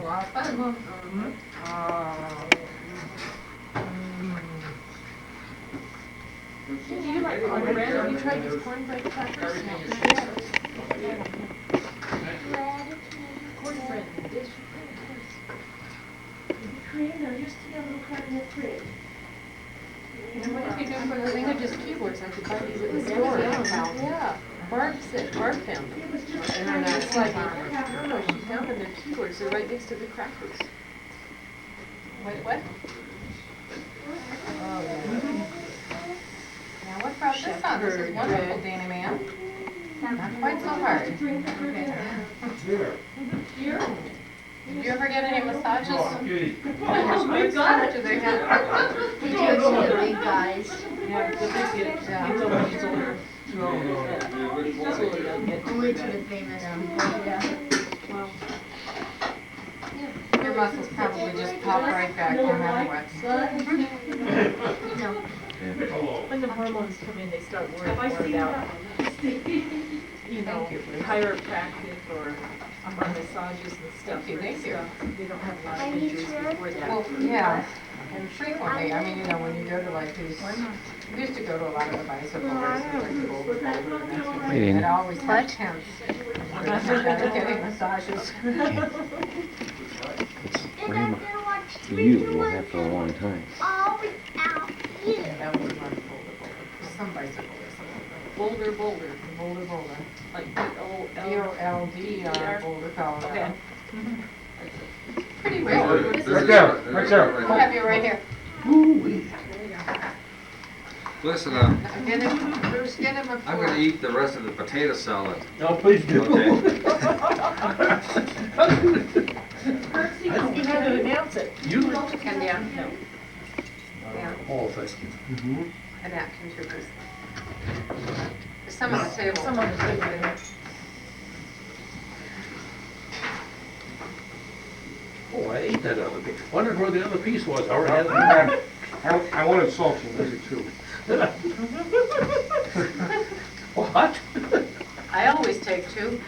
A lot of fun. Do you like cornbread? Have you tried these cornbread crackers? Cornbread dish. Cream, there used to be a little carton of cream. And what if you do for the thing of just keyboards? I could buy these at the store. Yeah. Barb found them. And then it's like, I don't know, she found them, they're keyboards, they're right next to the crackers. Wait, what? Oh, yeah. Now what brought this on? This is wonderful, Dana man. Not quite so hard. Here. Did you ever get any massages? We've got it. Do they have? We do it to the big guys. Yeah, the big, yeah. He's older. Only to the famous people, yeah. Well, your muscles probably just pop right back no matter what. No. When the hormones come in, they start worrying more about, chiropractic or massages and stuff. Thank you. They don't have a lot of injuries before that. Well, yeah, and frequently, I mean, when you go to like these, we used to go to a lot of the bicycle races, like the Boulder Boulder, and that sort of thing. It always had tents. Getting massages. Grandma, you will have for a long time. Yeah, that was not Boulder Boulder. Some bicycle or something. Boulder Boulder, Boulder Boulder. Like B-O-L-D-R, Boulder, Colorado. Okay. It's pretty regular. Right there, right there. I'll have you right here. Listen, Get him, Bruce, get him a I'm gonna eat the rest of the potato salad. No, please do. Okay. You had to announce it. You? And down. No. Yeah, Oh, thank you. a napkin too, Bruce. There's some on the table. Some on the table. Oh, I ate that other piece. Wondered where the other piece was. I already had it. I wanted salsa with it too. What? I always take two.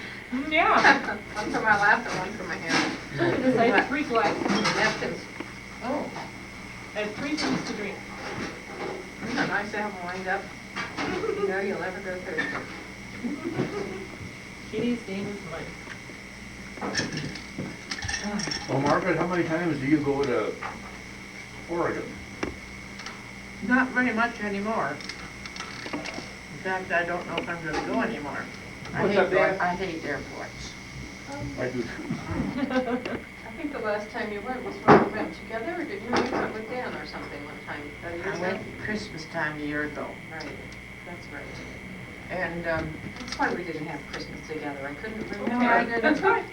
Yeah. One for my lap and one for my hand. Because I had 3 glasses. Napkins. Oh. I had 3 things to drink. Isn't it nice to have them lined up? You know you'll never go thirsty. Kitty's Dana's mine. Well, Margaret, how many times do you go to Oregon? Not very much anymore. In fact, I don't know if I'm gonna go anymore. What's up, Dan? I hate airports. I do too. I think the last time you went was when we went together, or did you went with Dan or something one time? I went Christmas time a year ago. Right, that's right. And, That's why we didn't have Christmas together. I couldn't remember. Yeah, that's right.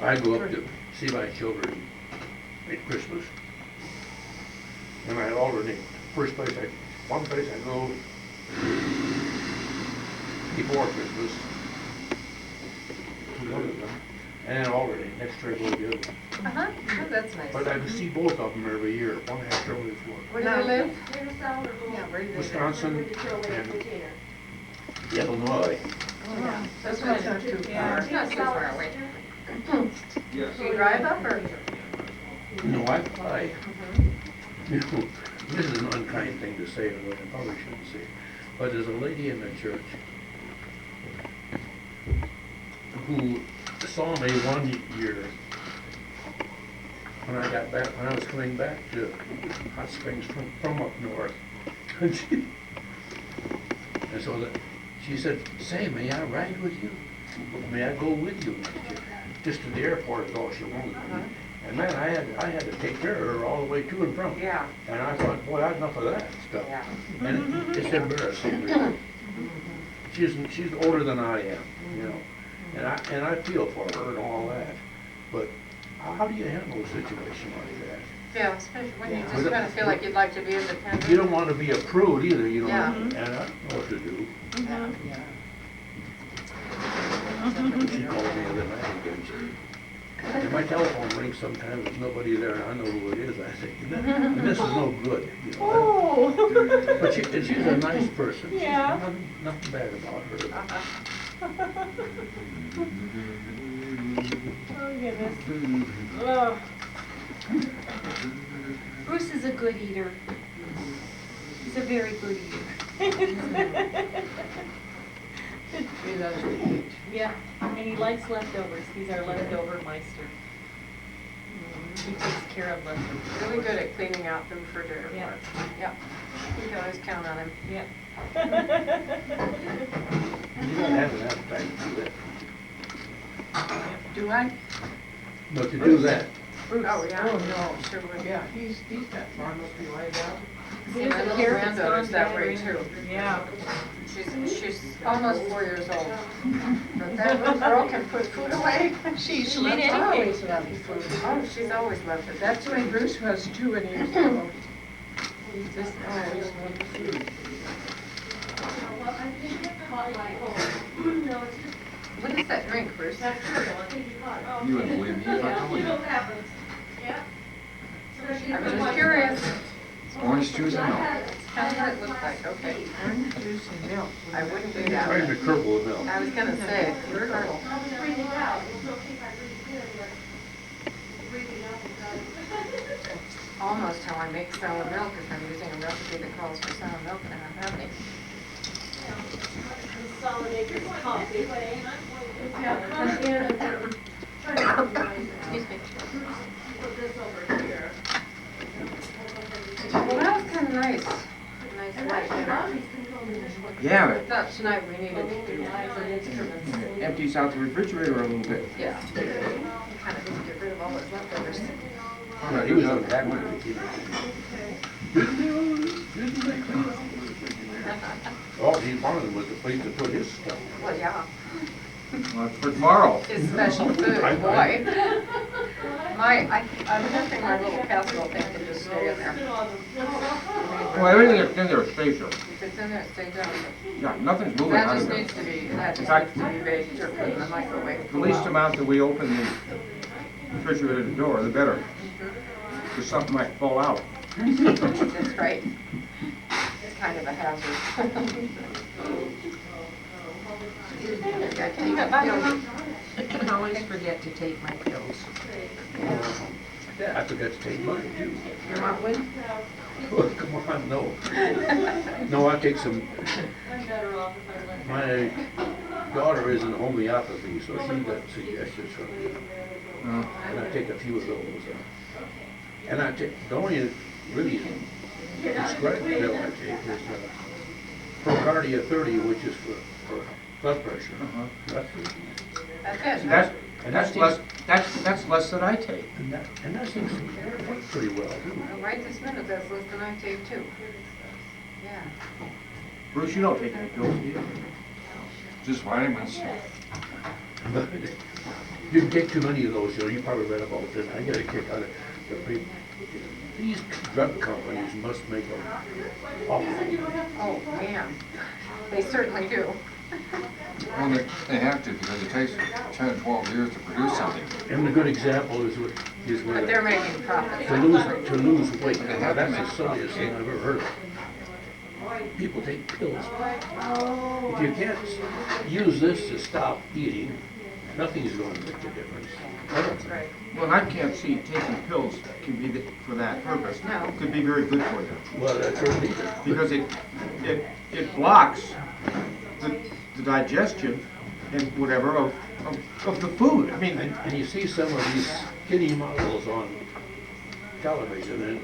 I go up to see my children at Christmas. And I alternate. One place I go before Christmas. To one of them. And then alternate. Next year I go to the other one. Uh-huh, oh, that's nice. But I see both of them every year, one after the other. Where do they live? Yeah, Where do they live? Wisconsin and Illinois. Oh, yeah. That's That's not right. too Yeah. far. It's not too far away. Yes. Do you drive up or? No, I fly. You know, this is an unkind thing to say, or I probably shouldn't say, but there's a lady in the church who saw me one year when I was coming back to Hot Springs from up north. And so she said, "Say, may I ride with you? May I go with you?" Just to the airport is all she wanted. And man, I had to take care of her all the way to and from. Yeah. And I thought, boy, I had enough of that stuff. Yeah. And it's embarrassing, really. She's older than I am, you know. And I feel for her and all that. But how do you handle a situation like that? Yeah, especially when you just kind of feel like you'd like to be independent. You don't want to be a prude either, you know. Yeah. And I don't know what to do. Yeah. She called me the other night again. And my telephone rings sometimes, there's nobody there, and I know who it is, I think, and this is no good, you know. Oh. But she's a nice person. Yeah. Nothing bad about her. Oh, goodness. Oh. Bruce is a good eater. He's a very good eater. He loves to eat. Yeah, and he likes leftovers. He's our leftover meister. He takes care of leftovers. Really good at cleaning out the refrigerator for Yeah. us. Yep. You can always count on him. Yeah. You gotta have an appetite to do that. Do I? But to do that, Bruce? Oh, yeah. Oh, no. Sure would. Yeah, he's got far enough to lie down. See, my little granddaughter's that way too. Yeah. She's almost 4 years old. But that little girl can put food away. She's She'll eat anything. always loved food. Oh, she's always loved it. That's the way Bruce was too when he was little. He's just always loved food. What is that drink, Bruce? You wouldn't believe me if I told you. I was just curious. Orange juice and milk. How does it look like? Okay. Orange juice and milk. I wouldn't do try that. to curdle the milk. I was gonna say, you're careful. Almost how I make sour milk if I'm using a recipe that calls for sour milk and I don't have any. Excuse me. Well, that was kind of nice. Nice light dinner. Yeah, I thought tonight we needed to do some instruments. it empties out the refrigerator a little bit. Yeah. Kind of need to get rid of all those leftovers. Yeah, he was on that one to keep it. Didn't they clean up? All he wanted was a place to put his stuff. Well, yeah. Well, it's for tomorrow. His special food, boy. I'm hoping my little casserole thing can just stay in there. Well, everything that's in there stays there. If it's in there, it stays in there. Yeah, nothing's moving That out just of needs there. to be, baked or put in the microwave. The least amount that we open the refrigerator door, the better. Because something might fall out. That's right. It's kind of a hazard. I can always forget to take my pills. Yeah, I forgot to take mine too. You want one? Come on, no. No, I take some, my daughter is in homeopathy, so she got suggestions from me. And I take a few of those. And I take, the only really prescribed pill I take is Procardia 30, which is for blood pressure. That's it. That's it. That's less than I take. And that seems to work pretty well too. Well, right this minute, that's less than I take too. Yeah. Bruce, you don't take any pills, do you? Just vitamins. But you can take too many of those, you probably read about it. I get a kick out of the people. These drug companies must make a awful. Oh, man. They certainly do. Well, they have to because it takes 10 or 12 years to produce something. And a good example is But they're making profits. to lose weight. Now, that's the silliest thing I've ever heard of. People take pills. If you can't use this to stop eating, nothing's going to make a difference. That's right. Well, I can't see taking pills can be for that purpose. No. It could be very good for you. Well, that's certainly. Because it blocks the digestion and whatever of the food. I mean, And you see some of these skinny models on television, and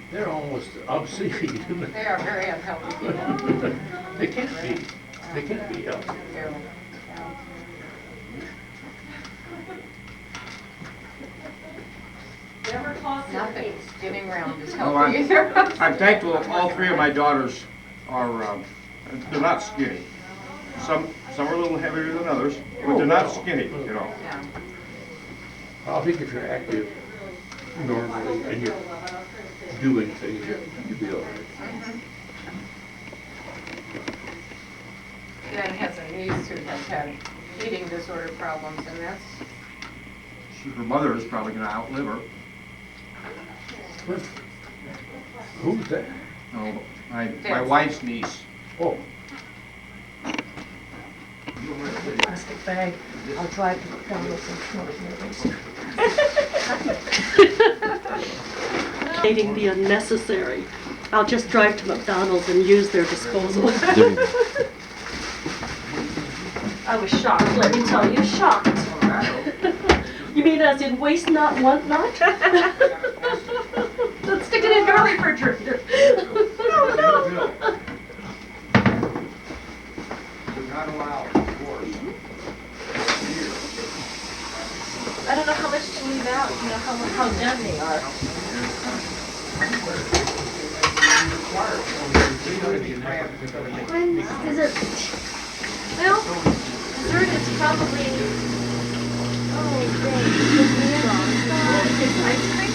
they're almost obscene. They are very unhealthy people. They can't be. They can't be healthy. Yeah. Nothing's getting around as Well, healthy either. I'm thankful all three of my daughters are, they're not skinny. Some are a little heavier than others, but they're not skinny, you know. Yeah. I think if you're active normally and you're doing things, you'll be all right. Dan has a niece who has had eating disorder problems, and that's, Her mother is probably gonna outlive her. Who's that? No, my Yes. wife's niece. Oh, plastic bag. I'll drive to McDonald's and smoke my Stating the unnecessary. I'll just drive to McDonald's and use their disposal. I was shocked, let me tell you, shocked. You mean as in waste not, want not? Let's stick it in your refrigerator. No, no. Not allowed, of course. I don't know how much to leave out, you know, how done they are. When's dessert? Well, dessert is probably, oh, ice cream?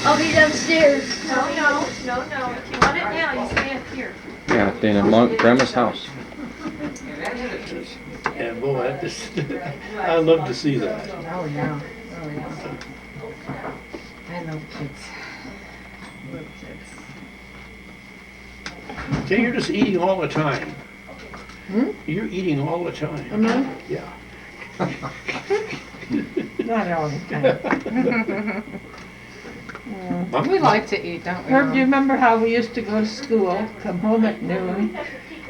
I'll be downstairs. No. If you want it now, you stay up here. Yeah, Dana, Grandma's house. And boy, I love to see that. Oh, yeah. Oh, yeah. I love kids. Love kids. Okay, you're just eating all the time. Hmm? You're eating all the time. Am I? Yeah. Not all the time. We like to eat, don't we? Herb, do you remember how we used to go to school, come home at noon,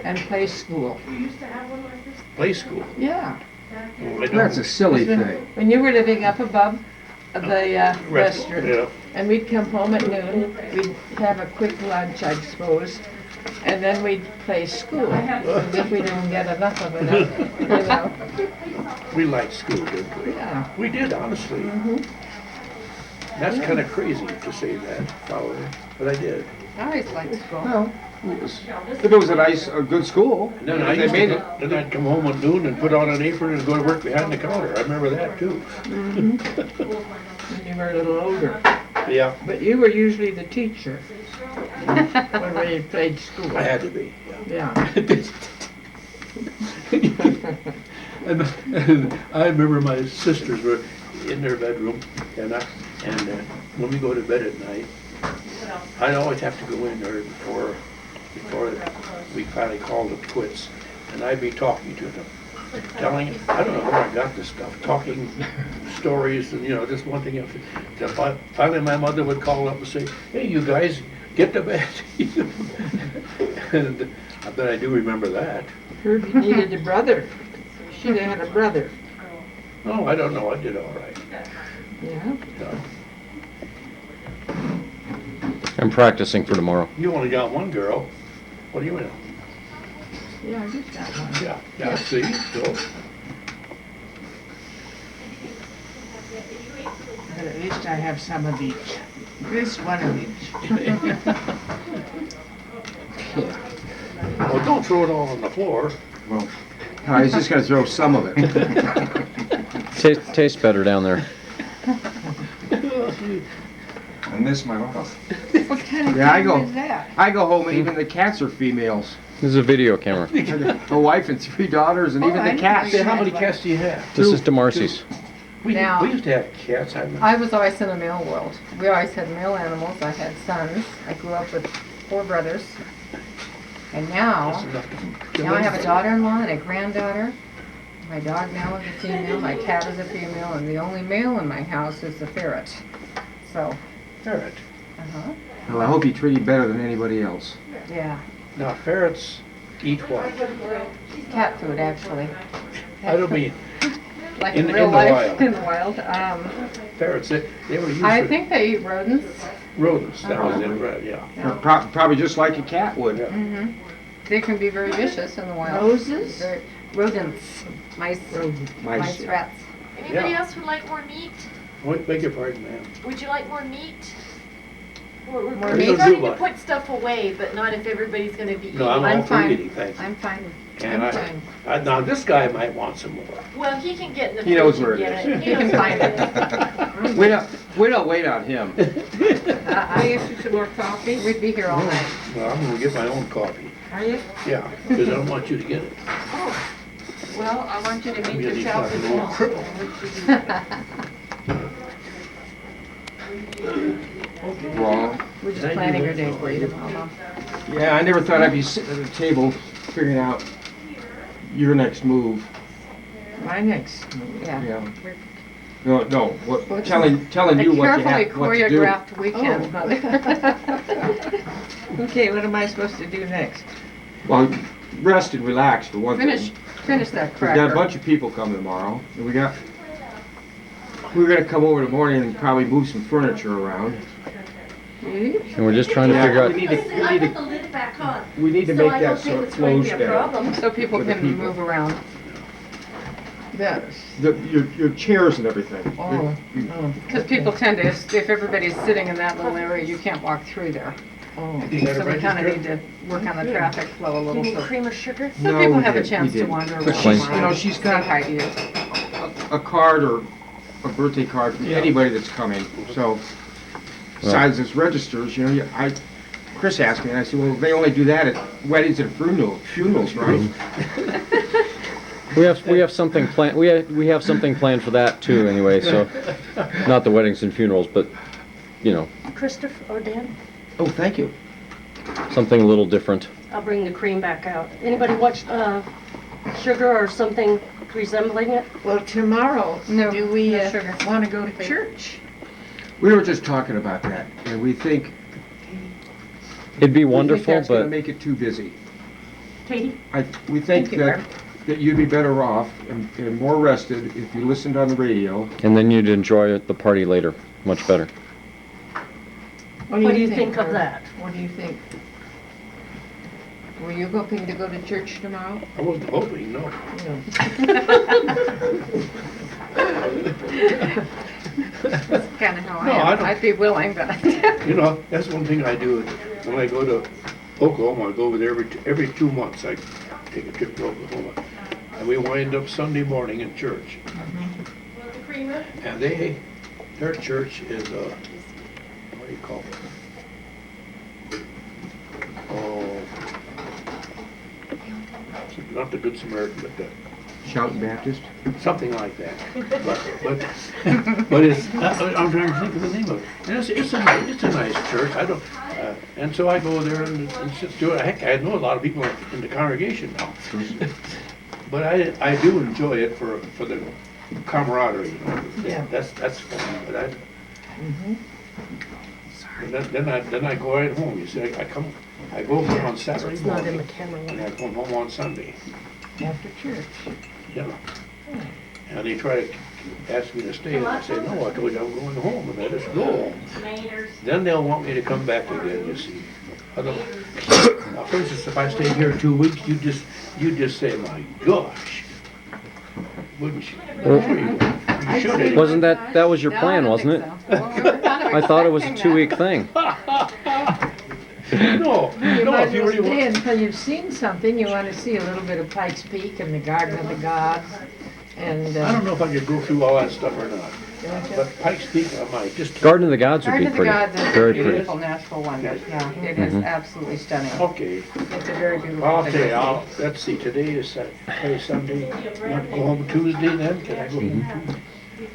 and play school? Play school. Yeah. Well, I That's a don't- silly thing. When you were living up above the restaurant. Yeah. And we'd come home at noon, we'd have a quick lunch, I suppose, and then we'd play school, as if we didn't get enough of it, you know? We liked school, didn't we? Yeah. We did, honestly. That's kind of crazy to say that, Valerie, but I did. I always liked school. Well, if it was a good school, And then I they used made to, it. then I'd come home at noon and put on an apron and go to work behind the counter. I remember that too. When you were a little older. Yeah, But you were usually the teacher when we played school. I had to be, yeah. Yeah. And I remember my sisters were in their bedroom, and when we go to bed at night, I'd always have to go in there before we finally called it quits, and I'd be talking to them, telling, I don't know where I got this stuff, talking stories, and just one thing after. Finally, my mother would call up and say, "Hey, you guys, get to bed." And I bet I do remember that. Herb, you needed a brother. Should have had a brother. Oh, I don't know, I did all right. Yeah. No. I'm practicing for tomorrow. You only got one girl. What do you know? Yeah, I just got one. Yeah, see, so, But at least I have some of each. At least one of each. well, don't throw it all on the floor. Well, I was just gonna throw some of it. Tastes better down there. I miss my mouth. What kind of Yeah, I camera go- is that? I go home and even the cats are females. This is a video camera. A wife and 3 daughters and even I the didn't cats. know you How had many one. cats do you have? This is DeMarcy's. We Now- used to have cats, I remember. I was always in a male world. We always had male animals. I had sons. I grew up with 4 brothers. And That's now enough to I have a daughter-in-law and a granddaughter. My dog now is a female, my cat is a female, and the only male in my house is the ferret. So, Ferret. uh-huh, Well, I hope you treat you better than anybody else. yeah. Now, ferrets eat what? Cat food, actually. I don't mean, Like in in the real life, wild. in the wild. ferrets, they were I usually think they eat rodents. rodents, that was it, right, yeah. Probably just like a cat would. Mm-hmm. They can be very vicious in the wild. Roses? Rodents, mice, Mice. mice, rats. Anybody Yeah. else would like more meat? Wait, beg your pardon, ma'am. Would you like more meat? We're More meat? starting to What? put stuff away, but not if everybody's gonna be eating. No, I'm I'm all for fine. eating, thank you. I'm fine. And I'm fine. now this guy might want some more. Well, he can get in the He knows fridge where and it get is. it. You can knows find where it. We don't wait on him. I guess you some more coffee. We'd be here all night. Well, I'm gonna get my own coffee. Are you? Yeah, because I don't want you to get it. Well, I want you to meet Maybe yourself he's in not a little Wrong. We're just planning our day for you tomorrow. Yeah, I never thought I'd be sitting at a table figuring out your next move. My next move, yeah. Yeah. No, what, What's telling you what you carefully have, what to do. choreographed weekend, Oh. Mother. Okay, what am I supposed to do next? Well, rest and relax for one thing. Finish that We've got a cracker. bunch of people coming tomorrow, and we're gonna come over in the morning and probably move some furniture around. And we're just trying to figure out, We need to Put the lid back on. make So I that don't think sort of it's going flow to be a down. problem. So people For the can people. move around. Yes. Your chairs and everything. Oh, because people tend to, if everybody's sitting in that little area, you can't walk through there. Oh. You got it So we kind of registered? need to work on the traffic flow a You little, need so cream or sugar? so No, people we have a didn't. chance We to didn't. wander around. But she's Say got hi to you. a card or a birthday card for anybody that's coming, so besides this registers, Chris asked me, and I said, well, they only do that at weddings and funerals, right? we have something planned, we have something planned for that too anyway, so, not the weddings and funerals, but, Christopher or Dan? Oh, thank you. something a little different. I'll bring the cream back out. Anybody watch sugar or something resembling it? Well, tomorrow, No, do we no sugar. want to go to church? We were just talking about that, and we think It'd be we think wonderful, that's gonna but make it too busy. Katie? We think Thank you, that you'd be better off and more rested if you listened on the radio. and then you'd enjoy the party later, much better. What do you think of Herb? that? What do you think? Were you hoping to go to church tomorrow? I wasn't hoping, no. That's kind of how No, I I am. don't- I'd be willing, but. That's one thing I do, when I go to Oklahoma, I go over there every 2 months, I take a trip to Oklahoma. And we wind up Sunday morning in church. And their church is, what do you call it? Oh, not the Good Samaritan, but Shouting Baptist? something like that. But it's, I'm trying to think of the name of it. And it's a nice church. I don't, and so I go there and just do it. Heck, I know a lot of people in the congregation now. But I do enjoy it for the camaraderie, Yeah. That's fun. But then I go right home. You see, I go home on Saturday It's not in morning the camera. and I come home on Sunday. After church. Yeah. And they try to ask me to stay, and I say, no, I told you I'm going home, and I just go home. Then they'll want me to come back again, you see. Now, for instance, if I stayed here 2 weeks, you'd just say, my gosh, wouldn't you? You should have. Wasn't that was your plan, wasn't it? I thought it was a 2-week thing. No, if you really stay want. until you've seen something, you want to see a little bit of Pikes Peak and the Garden of the Gods, and. I don't know if I could go through all that stuff or not, but Pikes Peak, I might, just. Garden of the Gods would be Garden of the pretty, Gods is very a pretty. beautiful natural wonder, yeah, it is absolutely stunning. Okay. It's a very beautiful I'll thing tell to you, see. let's see, today is Sunday, want to go home Tuesday then? Can I go home Tuesday?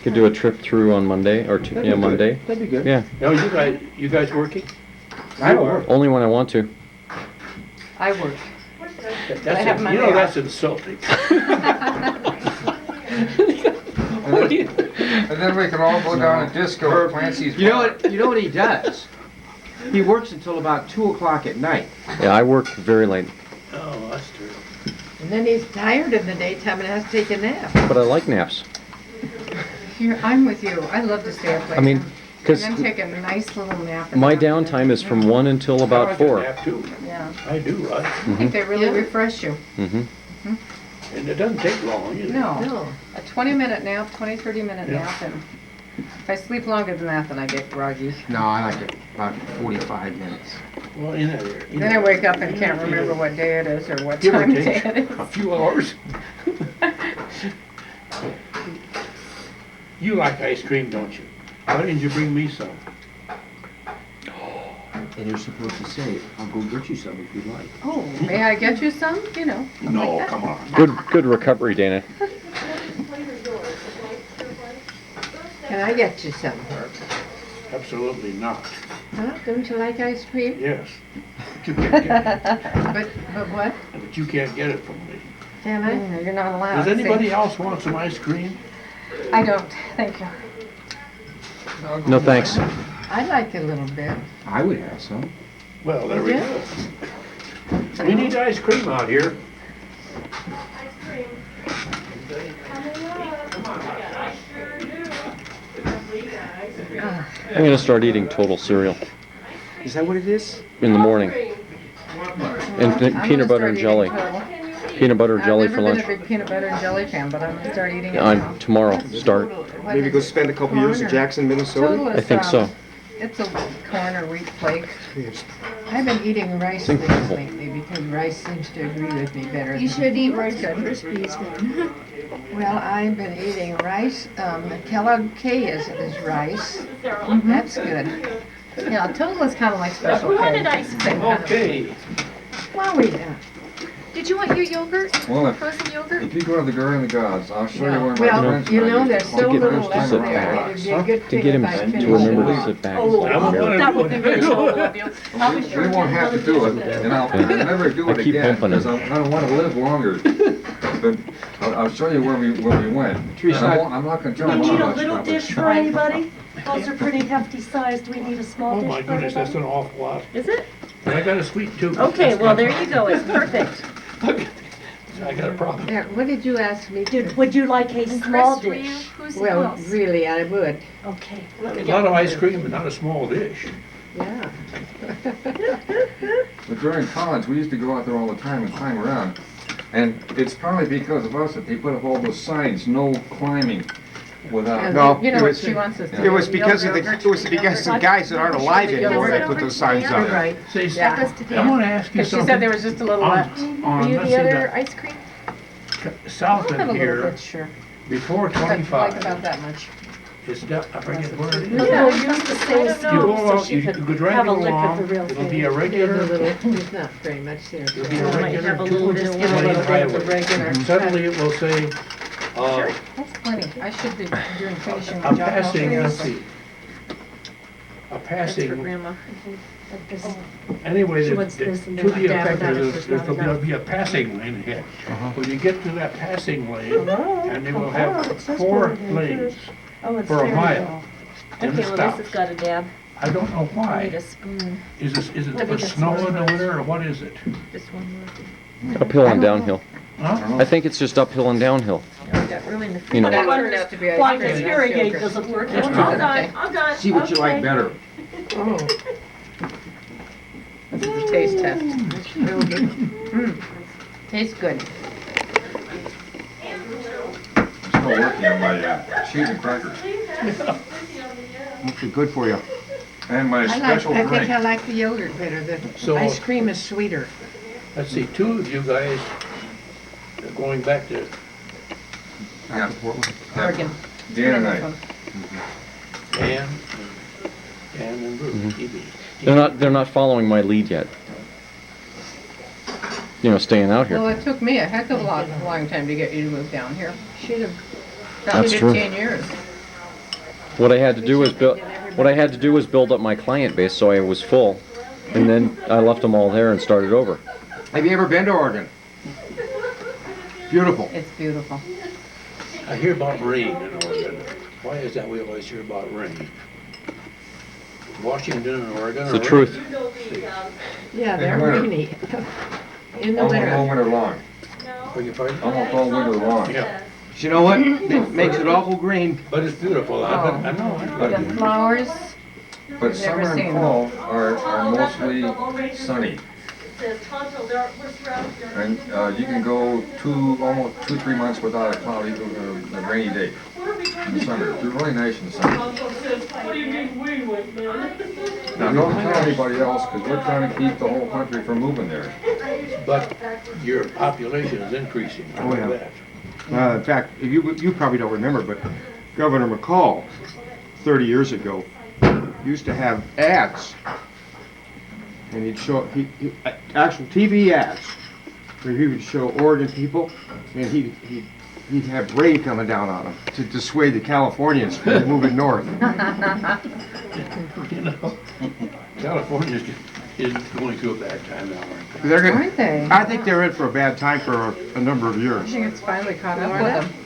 Could do a trip through on Monday, or Monday. That'd be good. Yeah, No, you guys working? I don't work. only when I want to. I work. That's, I have Monday off. that's insulting. And then we can all go down to disco at Clancy's. You know what he does? He works until about 2 o'clock at night. Yeah, I work very late, Oh, that's true. And then he's tired in the daytime and has to take a nap. but I like naps. I'm with you, I love to stay up late. I mean, and 'cause then take a nice little nap. in my the afternoon. downtime is from 1 until I about like a 4. nap too. Yeah, I do, I think they really refresh you. Mm-hmm. and it doesn't take long either. No, a 20-minute nap, 30-minute Yeah. nap, and if I sleep longer than that, then I get groggy. No, I like it about 45 minutes. Well, in that area. Then I wake up and can't remember what day it is or what Give or time of day take it is. a few hours. You like ice cream, don't you? Why didn't you bring me some? And you're supposed to say, I'll go get you some if you'd like. Oh, may I get you some? No, come on. Good recovery, Dana. Can I get you some, Herb? Absolutely not. Huh? Don't you like ice cream? Yes. But you can't get it, But what? but you can't get it from me. Can I? You're not allowed. Does see? anybody else want some ice cream? I don't, thank you. No, thanks. I'd like a little bit. I would have some. Well, there we go. We need ice cream out here. I'm gonna start eating total cereal Is that what it is? in the morning. And peanut butter and jelly. Peanut butter and jelly for I've lunch. never been a big peanut butter and jelly fan, but I'm gonna start eating it now. On tomorrow, start. What Maybe is go it? spend a couple years in Corn or- Jackson, Minnesota? Total I is, think so. It's a corn or wheat flake. I've been eating rice Think things people- lately because rice seems to agree with me better. You than- should eat Rice Krispies then. Well, I've been eating rice, Kellogg K is rice. Mm-hmm. That's good. Yeah, total is kind of like Special K. wanted ice Same kind of- Okay. Well, we, Did you want your yogurt? Well, Frozen yogurt? if you go to the Garden of the Gods, I'll show you yeah. where my Well, friends you and I know, used there's to so get little those left time there. around. It'd be a good To thing get if him I to finished remember it to all. sit back. Oh, I won't let that it would be go. really cool of you. I'll be sure We won't to have to look do at it, that. and I'll never do I it keep again, pumping it. because I don't want to live longer. But I'll show you where we went. Teresa, I'm not gonna Do tell we you need how a much. little dish for anybody? Those are pretty hefty size. Do we need a small Oh dish my for goodness, that's everybody? an awful lot. Is it? And I got a sweet tooth. Okay, well, there you go. It's perfect. I got a problem. There, what did you ask me to? Would you like a small Chris, for you? dish? Who's Well, else? really, I would, Okay, let me A get lot of one ice here. cream, but not a small dish. yeah. But during college, we used to go out there all the time and climb around. And it's probably because of us that they put up all those signs, no climbing without. No, You know it what was- she wants us to do? It was because of the, Yogurt. it was because of the guys that aren't alive anymore that put those signs You're up. right. Say, Yeah. I want to ask you Because she something. said there was just a little left. On, You let's the see, other ice cream? south I'll have a of little here, bit, sure. before But like 25, about that much. it's down, I forget where it is. No, no, use the same I don't You know. go spoon along, so she you could could drag have it a lick along, of the real it'll be thing. a regular, There's not very much there. it'll be a Might regular have a little, just give a two-lane little bit of the highway. regular. And suddenly it will say, That's plenty. I should be doing finishing the a job. passing, let's see. A That's for passing, grandma. anyway, She to wants this and the then effect that diabetes is not there'll enough. be a passing lane ahead. When you get to that passing lane, and they will have 4 lanes Oh, it's for a there. mile. And Okay, it well, stops. this has got a dab. I don't know I why. need a spoon. Is it Let me for just snow swirl in the this. winter, or what is it? Just one more. Uphill and downhill. Huh? I think it's just uphill and downhill. I got really in the You know. That turned out to be ice Why cream, this not hearing aid yogurt. doesn't work. That's I'm true. done, I'm done. See what you like Okay. better. Oh. This is a taste test. Real good. Tastes good. Still working on my cheese and crackers. Must be good for you. And my special I think drink. I like the yogurt better. The So- ice cream is sweeter. Let's see, 2 of you guys are going back to, Yeah. Oregon. Dan and I. Dan and Bruce, TV. They're not following my lead yet. You know, staying out Well, here. it took me a heck of a long time to get you to move down here. She'd have That's about true. 15 years. What I had to do was build up my client base so I was full, and then I left them all there and started over. Have you ever been to Oregon? Beautiful. It's beautiful. I hear about rain in Oregon. Why is that we always hear about rain? Washington and Oregon. It's the truth. Yeah, they're winter. rainy. In the Almost all winter. winter long. Beg your pardon? Almost all winter long. Yeah, You know what? It makes it awful green. but it's beautiful. I know. The flowers, But I've never summer seen and fall are mostly sunny. Says Tonto, we're surrounded. And you can go almost 2-3 months without a cloudy, a rainy day in the summer. It's really nice in the summer. What do you mean we went, man? Now, don't tell anybody else, because we're trying to keep the whole country from moving there. But your population is increasing. I Oh, know yeah. that. In fact, you probably don't remember, but Governor McCall, 30 years ago, used to have ads. And he'd show, actual TV ads, where he would show Oregon people, and he'd have rain coming down on them to dissuade the Californians from moving north. You know, California's is going through a bad time now, aren't they? They're gonna, Aren't they? I think they're in for a bad time for a number of I years. think it's finally caught up with them.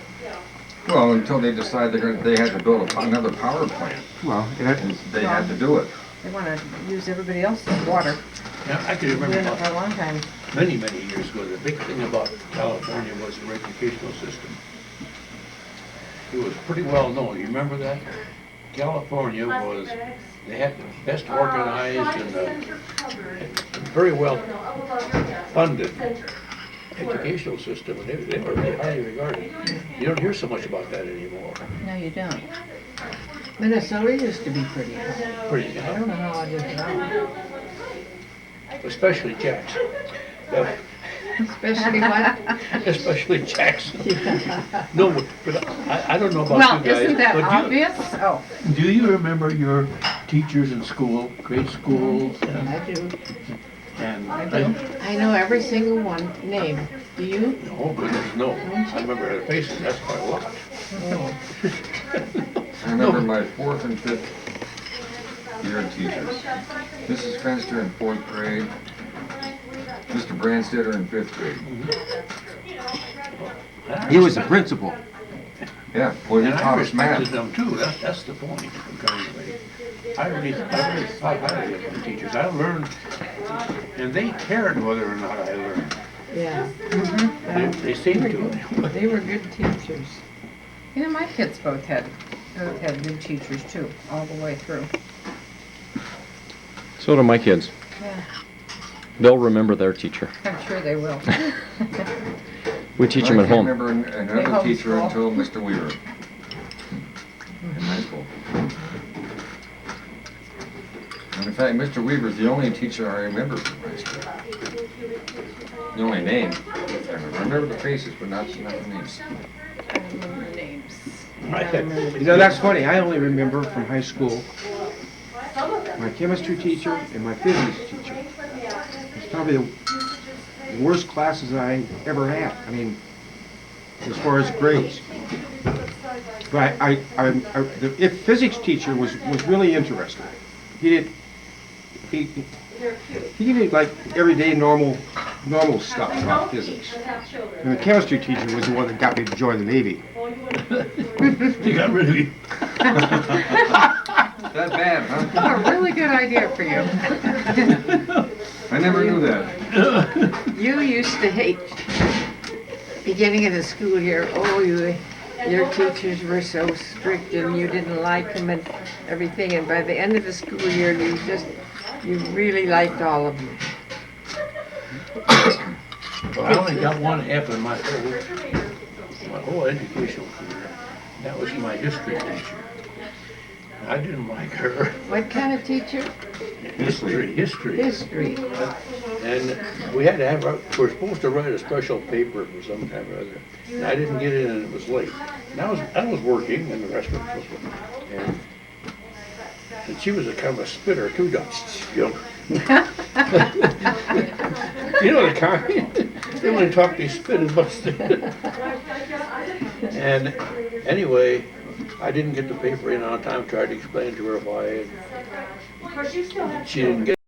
Well, until they decide they have to build another power plant. Well, And they had to do it. They wanna use everybody else's water. Yeah, I can Been remember doing it for a about long time. many, many years ago, the big thing about California was their educational system. It was pretty well known. You remember that? California was, they had the best organized and very well funded educational system, and they were really highly regarded. You don't hear so much about that anymore. No, you don't. Minnesota used to be pretty high. Pretty, I don't know how it is now. especially Jackson. Especially what? Especially Jackson. No, but I don't know about Well, you guys. isn't that but obvious? Oh, Do you remember your teachers in school, grade school? I do. And I do. I know every single one name. Do you? Oh, goodness, no. I remember their faces, that's quite a lot. I remember my 4th and 5th year teachers. Mrs. Fenster in 4th grade, Mr. Branstetter in 5th grade. he was the principal. Yeah, well, he And I taught us respected math. them too, that's the point I'm trying to make. I really thought highly of the teachers. I learned, and they cared whether or not I learned. Yeah. They seemed to. They were good teachers. You know, my kids both had good teachers too, all the way through. So do my kids. Yeah. They'll remember their teacher. I'm sure they will. We teach them at I home. can't remember another teacher until Mr. Weaver in high school. And in fact, Mr. Weaver's the only teacher I remember from high school. The only name. I remember the faces, but not the names. I remember names. You know, that's funny, I only remember from high school my chemistry teacher and my physics teacher. It's probably the worst classes I ever had, I mean, as far as grades. But the physics teacher was really interesting. He did like everyday normal stuff about physics. And the chemistry teacher was the one that got me to join the Navy. You got rid of you. That bad, huh? A really good idea for you. I never knew that. You used to hate beginning of the school year. Oh, your teachers were so strict and you didn't like them and everything. And by the end of the school year, you really liked all of them. Well, I only got one F in my whole educational career. That was my history teacher. I didn't like her. What kind of teacher? History. History. And we had to we're supposed to write a special paper for some time or other. And I didn't get in and it was late. And I was working and the rest of us was working. And she was a kind of a spitter too, you know. You know the kind? They only talk, they spit as much. And anyway, I didn't get the paper in on time, tried to explain to her why. And she didn't get